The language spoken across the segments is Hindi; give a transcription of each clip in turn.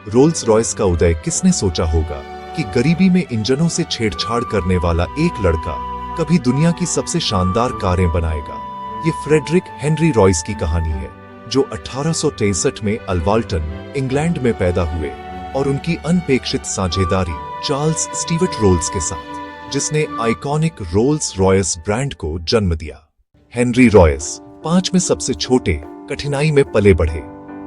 रोल्स रॉयस का उदय किसने सोचा होगा कि गरीबी में इंजनों से छेड़छाड़ करने वाला एक लड़का कभी दुनिया की सबसे शानदार कारें बनाएगा। ये फ्रेडरिक हेनरी रॉयस की कहानी है, जो 1863 में अल्वाल्टन, इंग्लैंड में पैदा हुए और उनकी अनपेक्षित साझेदारी चार्ल्स स्टीवर्ट रोल्स के साथ, जिसने आइकॉनिक रोल्स रॉयस ब्रांड को जन्म दिया। हेनरी रॉयस 5 में सबसे छोटे, कठिनाई में पले बढ़े।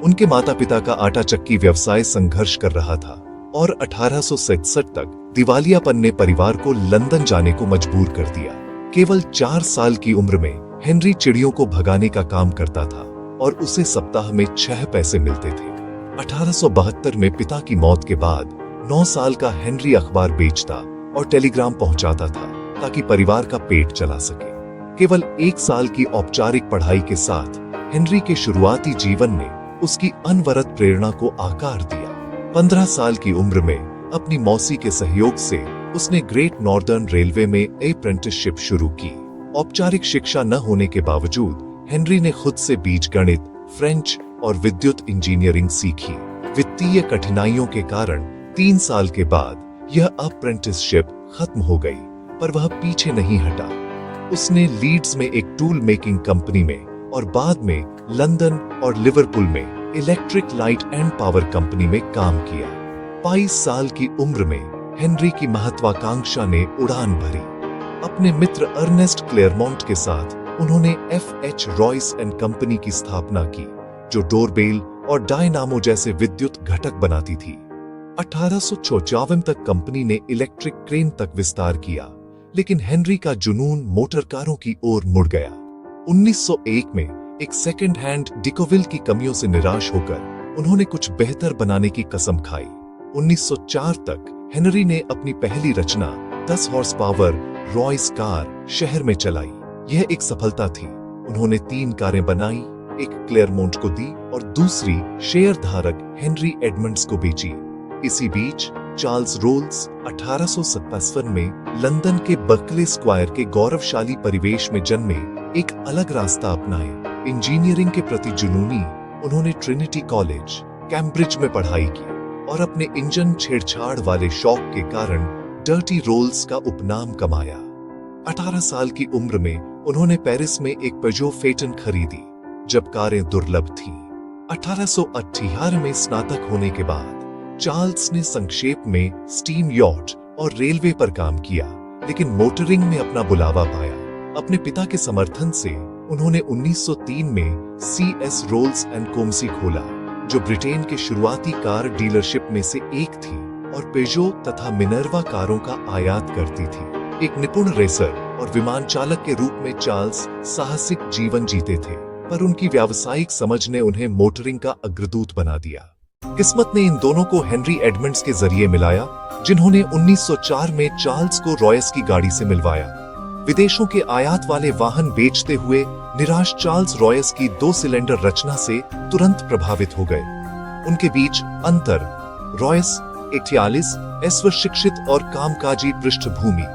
उनके माता पिता का आटा चक्की व्यवसाय संघर्ष कर रहा था और 1867 तक दिवालियापन ने परिवार को लंदन जाने को मजबूर कर दिया। केवल 4 साल की उम्र में हेनरी चिड़ियों को भगाने का काम करता था और उसे सप्ताह में 6 पैसे मिलते थे। 1872 में पिता की मौत के बाद 9 साल का हेनरी अखबार बेचता और टेलीग्राम पहुंचाता था ताकि परिवार का पेट चला सके। केवल 1 साल की औपचारिक पढ़ाई के साथ हेनरी के शुरुआती जीवन ने उसकी अनवरत प्रेरणा को आकार दिया। 15 साल की उम्र में अपनी मौसी के सहयोग से उसने ग्रेट नॉर्दर्न रेलवे में अप्रेंटिसशिप शुरू की। औपचारिक शिक्षा न होने के बावजूद हेनरी ने खुद से बीजगणित, फ्रेंच और विद्युत इंजीनियरिंग सीखी। वित्तीय कठिनाइयों के कारण 3 साल के बाद यह अप्रेंटिसशिप खत्म हो गई, पर वह पीछे नहीं हटा। उसने लीड्स में एक टूल मेकिंग कंपनी में और बाद में लंदन और लिवरपूल में electric light and power company में काम किया। 22 साल की उम्र में हेनरी की महत्वाकांक्षा ने उड़ान भरी। अपने मित्र अर्नेस्ट क्लेयरमॉन्ट के साथ उन्होंने F.H. रॉयस एंड कंपनी की स्थापना की, जो डोरबेल और डायनामो जैसे विद्युत घटक बनाती थी। 1854 तक कंपनी ने इलेक्ट्रिक क्रेन तक विस्तार किया, लेकिन हेनरी का जुनून मोटर कारों की ओर मुड़ गया। 1901 में एक सेकंड हैंड डिकोविल की कमियों से निराश होकर उन्होंने कुछ बेहतर बनाने की कसम खाई। 1904 तक हेनरी ने अपनी पहली रचना 10 हॉर्स पावर रॉयस कार शहर में चलाई। यह एक सफलता थी। उन्होंने 3 कारें बनाई, एक क्लेयरमॉन्ट को दी और दूसरी शेयर धारक हेनरी एडमंड्स को बेची। इसी बीच चार्ल्स रोल्स 1857 में लंदन के बर्कले स्क्वायर के गौरवशाली परिवेश में जन्मे एक अलग रास्ता अपनाए। इंजीनियरिंग के प्रति जुनूनी उन्होंने ट्रिनिटी कॉलेज, कैम्ब्रिज में पढ़ाई की और अपने इंजन छेड़छाड़ वाले शौक के कारण डर्टी रोल्स का उपनाम कमाया। 18 साल की उम्र में उन्होंने पेरिस में एक पेजो फेटन खरीदी, जब कारें दुर्लभ थीं। 1888 में स्नातक होने के बाद चार्ल्स ने संक्षेप में स्टीम यॉट और रेलवे पर काम किया, लेकिन मोटरिंग में अपना बुलावा पाया। अपने पिता के समर्थन से उन्होंने 1903 में C.S. रोल्स एंड कोम्सी खोला, जो ब्रिटेन के शुरुआती कार डीलरशिप में से एक थी और पेजो तथा मिनर्वा कारों का आयात करती थी। एक निपुण रेसर और विमान चालक के रूप में चार्ल्स साहसिक जीवन जीते थे, पर उनकी व्यावसायिक समझ ने उन्हें मोटरिंग का अग्रदूत बना दिया। किस्मत ने इन दोनों को हेनरी एडमंड्स के जरिए मिलाया, जिन्होंने 1904 में चार्ल्स को रॉयस की गाड़ी से मिलवाया। विदेशों के आयात वाले वाहन बेचते हुए निराश चार्ल्स रॉयस की 2 सिलेंडर रचना से तुरंत प्रभावित हो गए। उनके बीच अंतर, रॉयस 41 स्व शिक्षित और कामकाजी पृष्ठभूमि,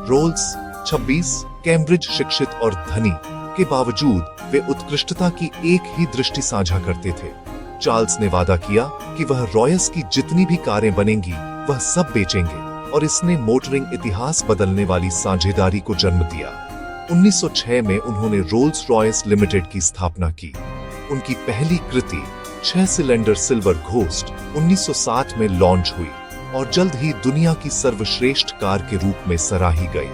रोल्स 26 कैम्ब्रिज शिक्षित और धनी के बावजूद वे उत्कृष्टता की एक ही दृष्टि साझा करते थे। चार्ल्स ने वादा किया कि वह रॉयस की जितनी भी कारें बनेंगी वह सब बेचेंगे, और इसने मोटरिंग इतिहास बदलने वाली साझेदारी को जन्म दिया। 1906 में उन्होंने रोल्स रॉयस लिमिटेड की स्थापना की। उनकी पहली कृति 6 सिलेंडर सिल्वर घोस्ट 1907 में लॉन्च हुई और जल्द ही दुनिया की सर्वश्रेष्ठ कार के रूप में सराही गई।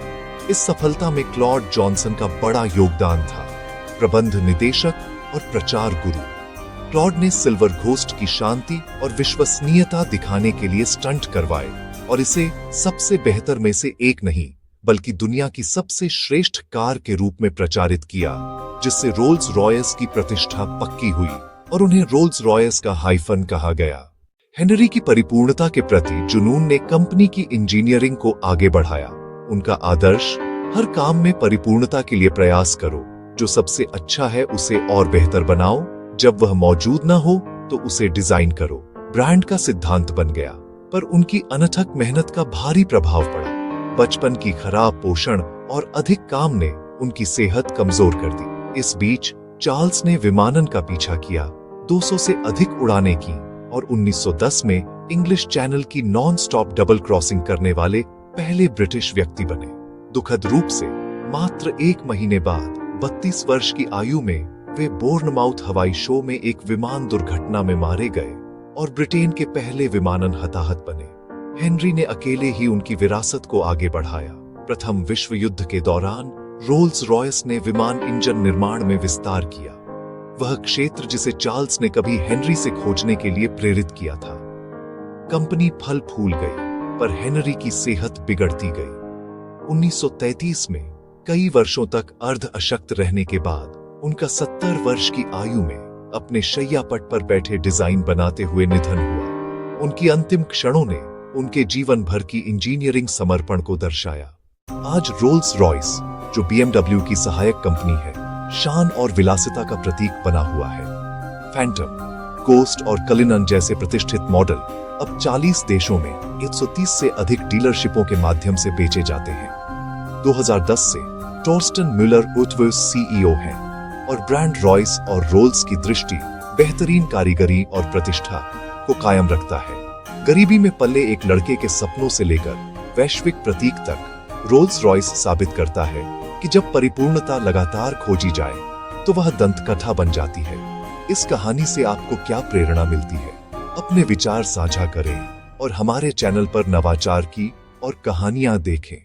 इस सफलता में क्लॉड जॉनसन का बड़ा योगदान था, प्रबंध निदेशक और प्रचार गुरु। क्लॉड ने सिल्वर घोस्ट की शांति और विश्वसनीयता दिखाने के लिए स्टंट करवाए और इसे सबसे बेहतर में से एक नहीं, बल्कि दुनिया की सबसे श्रेष्ठ कार के रूप में प्रचारित किया, जिससे रोल्स रॉयस की प्रतिष्ठा पक्की हुई और उन्हें रोल्स रॉयस का हाइफन कहा गया। हेनरी की परिपूर्णता के प्रति जुनून ने कंपनी की इंजीनियरिंग को आगे बढ़ाया। उनका आदर्श, हर काम में परिपूर्णता के लिए प्रयास करो, जो सबसे अच्छा है उसे और बेहतर बनाओ, जब वह मौजूद न हो तो उसे डिजाइन करो, ब्रांड का सिद्धांत बन गया। पर उनकी अनथक मेहनत का भारी प्रभाव पड़ा। बचपन की खराब पोषण और अधिक काम ने उनकी सेहत कमजोर कर दी। इस बीच चार्ल्स ने विमानन का पीछा किया, 200 से अधिक उड़ानें की और 1910 में इंग्लिश चैनल की नॉन स्टॉप डबल क्रॉसिंग करने वाले पहले ब्रिटिश व्यक्ति बने। दुखद रूप से मात्र 1 महीने बाद 32 वर्ष की आयु में वे बोर्नमाउथ हवाई शो में एक विमान दुर्घटना में मारे गए और ब्रिटेन के पहले विमानन हताहत बने। हेनरी ने अकेले ही उनकी विरासत को आगे बढ़ाया। प्रथम विश्व युद्ध के दौरान रोल्स रॉयस ने विमान इंजन निर्माण में विस्तार किया, वह क्षेत्र जिसे चार्ल्स ने कभी हेनरी से खोजने के लिए प्रेरित किया था। कंपनी फल फूल गई, पर हेनरी की सेहत बिगड़ती गई। 1933 में कई वर्षों तक अर्ध अशक्त रहने के बाद उनका 70 वर्ष की आयु में अपने शैयापट पर बैठे डिजाइन बनाते हुए निधन हुआ। उनकी अंतिम क्षणों ने उनके जीवन भर की इंजीनियरिंग समर्पण को दर्शाया। आज रोल्स रॉयस, जो BMW की सहायक कंपनी है, शान और विलासिता का प्रतीक बना हुआ है। फैंटम, कोस्ट और कलिनन जैसे प्रतिष्ठित मॉडल अब 40 देशों में 130 से अधिक डीलरशिपों के माध्यम से बेचे जाते हैं। 2010 से टॉर्स्टन म्यूलर उथवर्स CEO हैं और ब्रांड रॉयस और रोल्स की दृष्टि बेहतरीन कारीगरी और प्रतिष्ठा को कायम रखता है। गरीबी में पले एक लड़के के सपनों से लेकर वैश्विक प्रतीक तक रोल्स रॉयस साबित करता है कि जब परिपूर्णता लगातार खोजी जाए तो वह दंतकथा बन जाती है। इस कहानी से आपको क्या प्रेरणा मिलती है? अपने विचार साझा करें और हमारे चैनल पर नवाचार की और कहानियां देखें।